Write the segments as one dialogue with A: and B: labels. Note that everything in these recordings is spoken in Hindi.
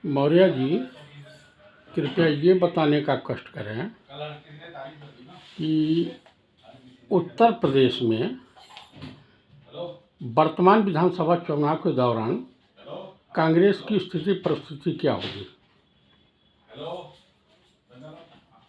A: मौर्य जी, कृपया ये बताने का कष्ट करें कि उत्तर प्रदेश में वर्तमान विधानसभा चुनाव के दौरान कांग्रेस की स्थिति परिस्थिति क्या होगी?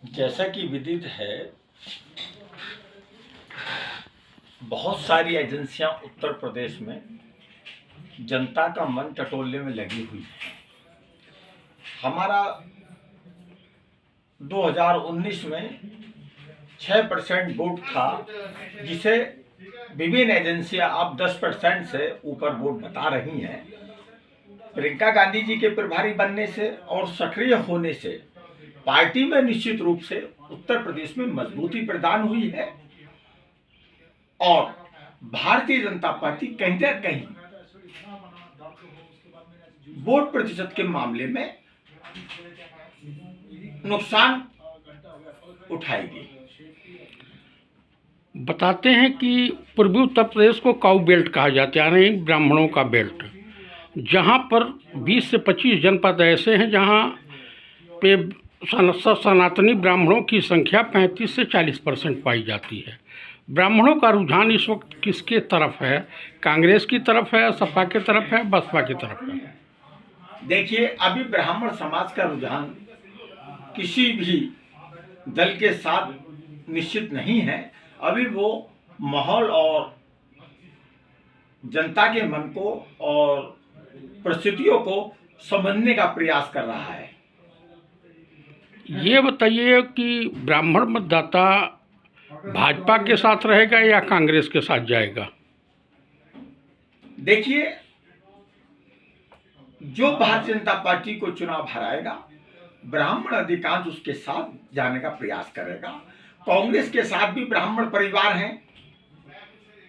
B: जैसा कि विदित है, बहुत सारी एजेंसियां उत्तर प्रदेश में जनता का मन टटोलने में लगी हुई है। हमारा 2019 में 6% वोट था, जिसे विभिन्न एजेंसियां अब 10% से ऊपर वोट बता रही हैं। प्रियंका गांधी जी के प्रभारी बनने से और सक्रिय होने से पार्टी में निश्चित रूप से उत्तर प्रदेश में मजबूती प्रदान हुई है और भारतीय जनता पार्टी कहीं ना कहीं वोट प्रतिशत के मामले में नुकसान उठाएगी।
A: बताते हैं कि पूर्वी उत्तर प्रदेश को काऊ बेल्ट कहा जाता है, यानी ब्राह्मणों का बेल्ट, जहां पर 20 से 25 जनपद ऐसे हैं जहां पे सनातनी ब्राह्मणों की संख्या 35 से 40% पाई जाती है। ब्राह्मणों का रुझान इस वक्त किसके तरफ है? कांग्रेस की तरफ है, सपा की तरफ है, बसपा की तरफ है?
B: देखिए, अभी ब्राह्मण समाज का रुझान किसी भी दल के साथ निश्चित नहीं है। अभी वो माहौल और जनता के मन को और परिस्थितियों को समझने का प्रयास कर रहा है।
A: ये बताइए कि ब्राह्मण मतदाता भाजपा के साथ रहेगा या कांग्रेस के साथ जाएगा?
B: देखिए, जो भारतीय जनता पार्टी को चुनाव हराएगा, ब्राह्मण अधिकांश उसके साथ जाने का प्रयास करेगा। कांग्रेस के साथ भी ब्राह्मण परिवार हैं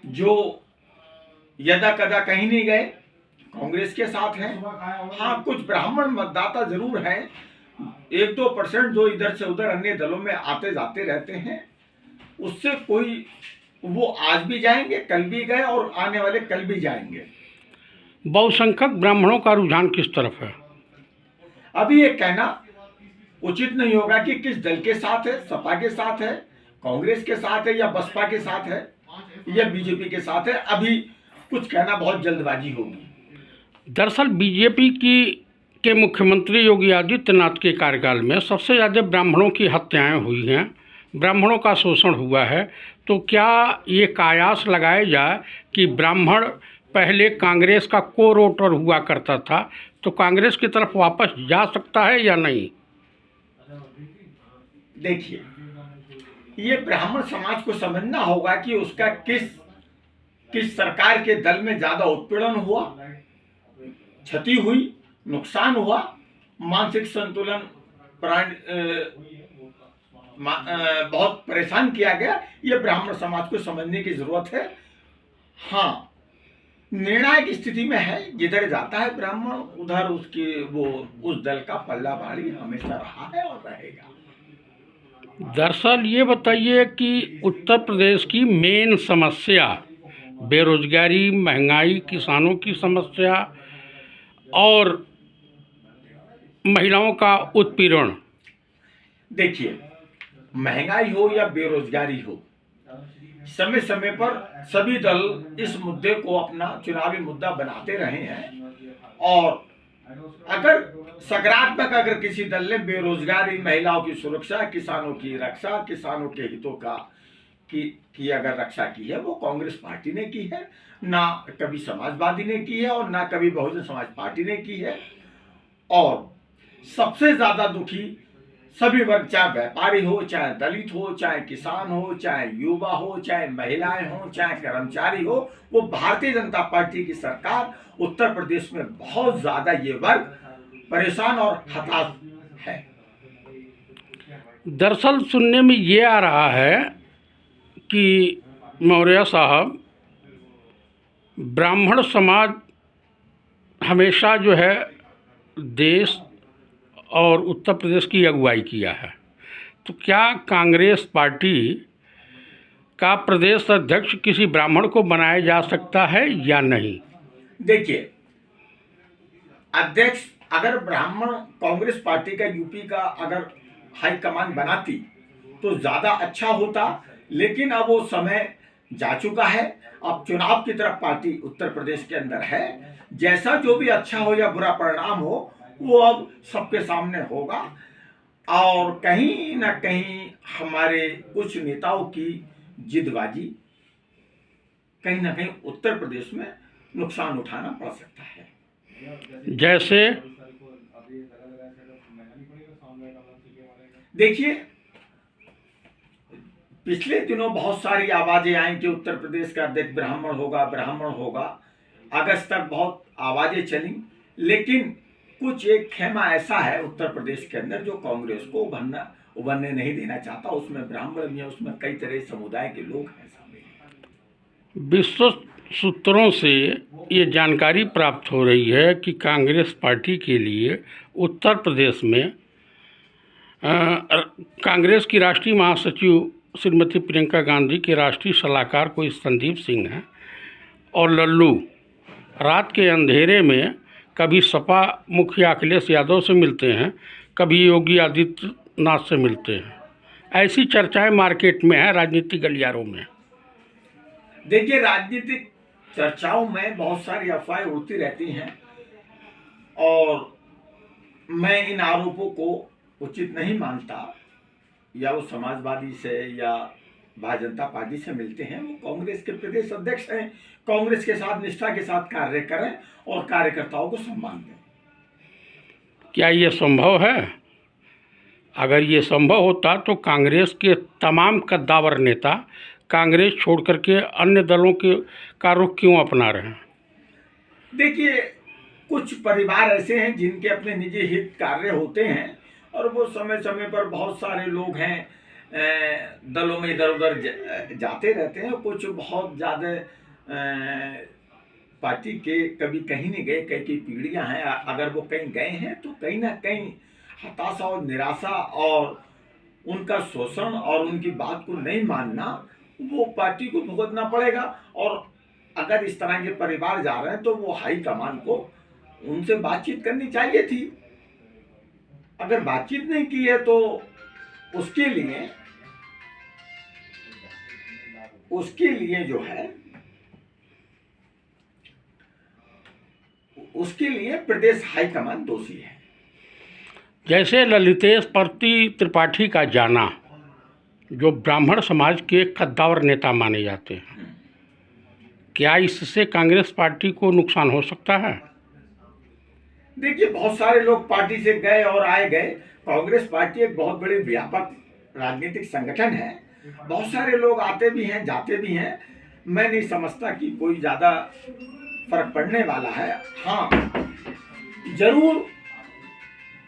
B: जो यदा कदा कहीं नहीं गए, कांग्रेस के साथ हैं। हाँ, कुछ ब्राह्मण मतदाता जरूर हैं, 1-2% जो इधर से उधर अन्य दलों में आते जाते रहते हैं। उससे कोई, वो आज भी जाएंगे, कल भी गए और आने वाले कल भी जाएंगे।
A: बहुसंख्यक ब्राह्मणों का रुझान किस तरफ है?
B: अभी ये कहना उचित नहीं होगा कि किस दल के साथ है, सपा के साथ है, कांग्रेस के साथ है या बसपा के साथ है या बीजेपी के साथ है। अभी कुछ कहना बहुत जल्दबाजी होगी।
A: दरअसल बीजेपी के मुख्यमंत्री योगी आदित्यनाथ के कार्यकाल में सबसे ज़्यादा ब्राह्मणों की हत्याएं हुई हैं, ब्राह्मणों का शोषण हुआ है। तो क्या ये कयास लगाया जाए कि ब्राह्मण पहले कांग्रेस का कोर वोटर हुआ करता था, तो कांग्रेस की तरफ वापस जा सकता है या नहीं?
B: देखिए, ये ब्राह्मण समाज को समझना होगा कि उसका किस सरकार के दल में ज्यादा उत्पीड़न हुआ, क्षति हुई, नुकसान हुआ, मानसिक संतुलन बहुत परेशान किया गया। ये ब्राह्मण समाज को समझने की जरूरत है। हाँ, निर्णायक स्थिति में है, जिधर जाता है ब्राह्मण उधर उस दल का पल्ला भारी हमेशा रहा है और रहेगा।
A: दरअसल ये बताइए कि उत्तर प्रदेश की मेन समस्या बेरोजगारी, महंगाई, किसानों की समस्या और महिलाओं का उत्पीड़न।
B: देखिए, महंगाई हो या बेरोजगारी हो, समय समय पर सभी दल इस मुद्दे को अपना चुनावी मुद्दा बनाते रहे हैं। और अगर सकारात्मक किसी दल ने बेरोजगारी, महिलाओं की सुरक्षा, किसानों की रक्षा, किसानों के हितों की अगर रक्षा की है, वो कांग्रेस पार्टी ने की है। ना कभी समाजवादी ने की है और ना कभी बहुजन समाज पार्टी ने की है। और सबसे ज्यादा दुखी सभी वर्ग, चाहे व्यापारी हो, चाहे दलित हो, चाहे किसान हो, चाहे युवा हो, चाहे महिलाएं हो, चाहे कर्मचारी हो, वो भारतीय जनता पार्टी की सरकार उत्तर प्रदेश में बहुत ज्यादा ये वर्ग परेशान और हताश है।
A: दरअसल सुनने में ये आ रहा है कि मौर्य साहब, ब्राह्मण समाज हमेशा जो है देश और उत्तर प्रदेश की अगुवाई किया है, तो क्या कांग्रेस पार्टी का प्रदेश अध्यक्ष किसी ब्राह्मण को बनाया जा सकता है या नहीं?
B: देखिए, अध्यक्ष अगर ब्राह्मण कांग्रेस पार्टी का यूपी का अगर हाईकमान बनाती तो ज्यादा अच्छा होता, लेकिन अब वो समय जा चुका है। अब चुनाव की तरफ पार्टी उत्तर प्रदेश के अंदर है। जैसा जो भी अच्छा हो या बुरा परिणाम हो वो अब सबके सामने होगा, और कहीं ना कहीं हमारे कुछ नेताओं की जिदबाजी कहीं ना कहीं उत्तर प्रदेश में नुकसान उठाना पड़ सकता है।
A: जैसे
B: देखिए, पिछले दिनों बहुत सारी आवाजें आई कि उत्तर प्रदेश का अध्यक्ष ब्राह्मण होगा, ब्राह्मण होगा। अगस्त तक बहुत आवाजें चली, लेकिन कुछ एक खेमा ऐसा है उत्तर प्रदेश के अंदर जो कांग्रेस को उभरने नहीं देना चाहता। उसमें ब्राह्मण भी है, उसमें कई तरह समुदाय के लोग हैं शामिल।
A: विश्व सूत्रों से ये जानकारी प्राप्त हो रही है कि कांग्रेस पार्टी के लिए उत्तर प्रदेश में कांग्रेस की राष्ट्रीय महासचिव श्रीमती प्रियंका गांधी के राष्ट्रीय सलाहकार कोई संदीप सिंह हैं, और लल्लू रात के अंधेरे में कभी सपा मुखिया अखिलेश यादव से मिलते हैं, कभी योगी आदित्यनाथ से मिलते हैं। ऐसी चर्चाएं मार्केट में है, राजनीतिक गलियारों में।
B: देखिए, राजनीतिक चर्चाओं में बहुत सारी अफवाहें उड़ती रहती हैं, और मैं इन आरोपों को उचित नहीं मानता। या वो समाजवादी से या भारतीय जनता पार्टी से मिलते हैं, वो कांग्रेस के प्रदेश अध्यक्ष हैं। कांग्रेस के साथ निष्ठा के साथ कार्य करें और कार्यकर्ताओं को सम्मान दें।
A: क्या ये संभव है? अगर ये संभव होता तो कांग्रेस के तमाम कद्दावर नेता कांग्रेस छोड़ करके अन्य दलों के का रुख क्यों अपना रहे हैं?
B: देखिए, कुछ परिवार ऐसे हैं जिनके अपने निजी हित कार्य होते हैं, और वो समय समय पर बहुत सारे लोग हैं दलों में इधर उधर जाते रहते हैं। कुछ बहुत ज़्यादा पार्टी के कभी कहीं नहीं गए, कई कई पीढ़ियां हैं। अगर वो कहीं गए हैं तो कहीं ना कहीं हताशा और निराशा और उनका शोषण और उनकी बात को नहीं मानना, वो पार्टी को भुगतना पड़ेगा। और अगर इस तरह के परिवार जा रहे हैं तो वो हाई कमान को उनसे बातचीत करनी चाहिए थी। अगर बातचीत नहीं की है तो उसके लिए जो है, उसके लिए प्रदेश हाईकमान दोषी है।
A: जैसे ललितेश त्रिपाठी का जाना, जो ब्राह्मण समाज के कद्दावर नेता माने जाते हैं, क्या इससे कांग्रेस पार्टी को नुकसान हो सकता है?
B: देखिए, बहुत सारे लोग पार्टी से गए और आए गए। कांग्रेस पार्टी एक बहुत बड़ी व्यापक राजनीतिक संगठन है। बहुत सारे लोग आते भी हैं, जाते भी हैं। मैं नहीं समझता कि कोई ज्यादा फर्क पड़ने वाला है। हाँ, जरूर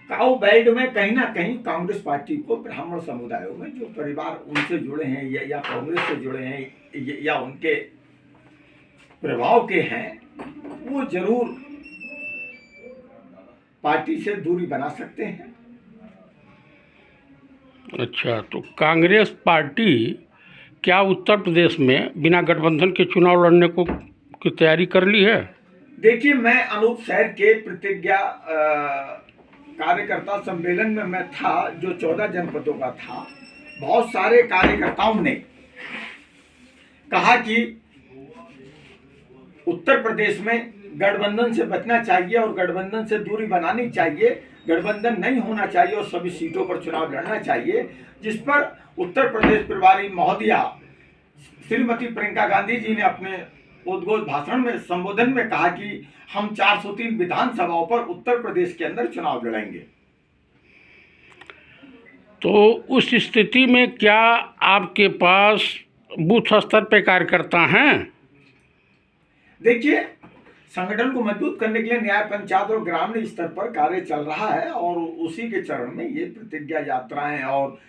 B: काउ बेल्ट में कहीं ना कहीं कांग्रेस पार्टी को ब्राह्मण समुदायों में जो परिवार उनसे जुड़े हैं या कांग्रेस से जुड़े हैं या उनके प्रभाव के हैं, वो जरूर पार्टी से दूरी बना सकते हैं।
A: अच्छा, तो कांग्रेस पार्टी क्या उत्तर प्रदेश में बिना गठबंधन के चुनाव लड़ने की तैयारी कर ली है?
B: देखिए, मैं अनूप शहर के प्रतिज्ञा कार्यकर्ता सम्मेलन में मैं था, जो 14 जनपदों का था। बहुत सारे कार्यकर्ताओं ने कहा कि उत्तर प्रदेश में गठबंधन से बचना चाहिए और गठबंधन से दूरी बनानी चाहिए। गठबंधन नहीं होना चाहिए और सभी सीटों पर चुनाव लड़ना चाहिए, जिस पर उत्तर प्रदेश प्रभारी महोदया श्रीमती प्रियंका गांधी जी ने अपने उद्घोष भाषण में संबोधन में कहा कि हम 403 विधानसभाओं पर उत्तर प्रदेश के अंदर चुनाव लड़ेंगे।
A: तो उस स्थिति में क्या आपके पास बूथ स्तर पे कार्यकर्ता हैं?
B: देखिए, संगठन को मजबूत करने के लिए न्याय, पंचायत और ग्रामीण स्तर पर कार्य चल रहा है, और उसी के चरण में ये प्रतिज्ञा यात्राएं और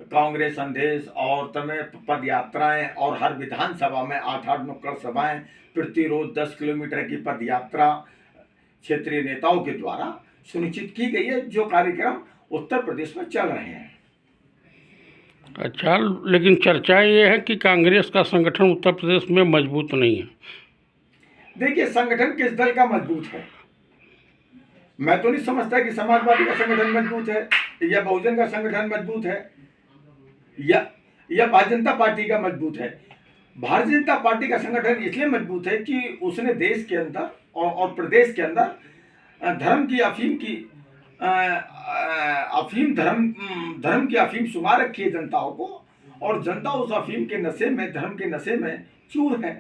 B: कांग्रेस संदेश और तमें पद यात्राएं और हर विधानसभा में 8-8 नुक्कड़ सभाएं, प्रतिरोज 10 किलोमीटर की पद यात्रा क्षेत्रीय नेताओं के द्वारा सुनिश्चित की गई है, जो कार्यक्रम उत्तर प्रदेश में चल रहे हैं।
A: अच्छा, लेकिन चर्चा ये है कि कांग्रेस का संगठन उत्तर प्रदेश में मजबूत नहीं है।
B: देखिए, संगठन किस दल का मजबूत है? मैं तो नहीं समझता कि समाजवादी का संगठन मजबूत है या बहुजन का संगठन मजबूत है या भारतीय जनता पार्टी का मजबूत है। भारतीय जनता पार्टी का संगठन इसलिए मजबूत है कि उसने देश के अंदर और प्रदेश के अंदर धर्म की अफीम सुमा रखी है जनताओं को, और जनता उस अफीम के नशे में, धर्म के नशे में चूर है।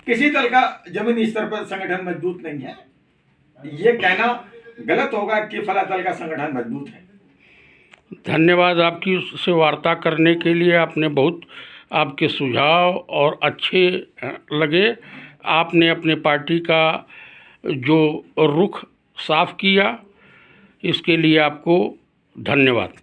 B: किसी दल का जमीनी स्तर पर संगठन मजबूत नहीं है, ये कहना गलत होगा कि फला दल का संगठन मजबूत है।
A: धन्यवाद आपकी से वार्ता करने के लिए। आपने बहुत, आपके सुझाव और अच्छे लगे। आपने अपने पार्टी का जो रुख साफ किया, इसके लिए आपको धन्यवाद।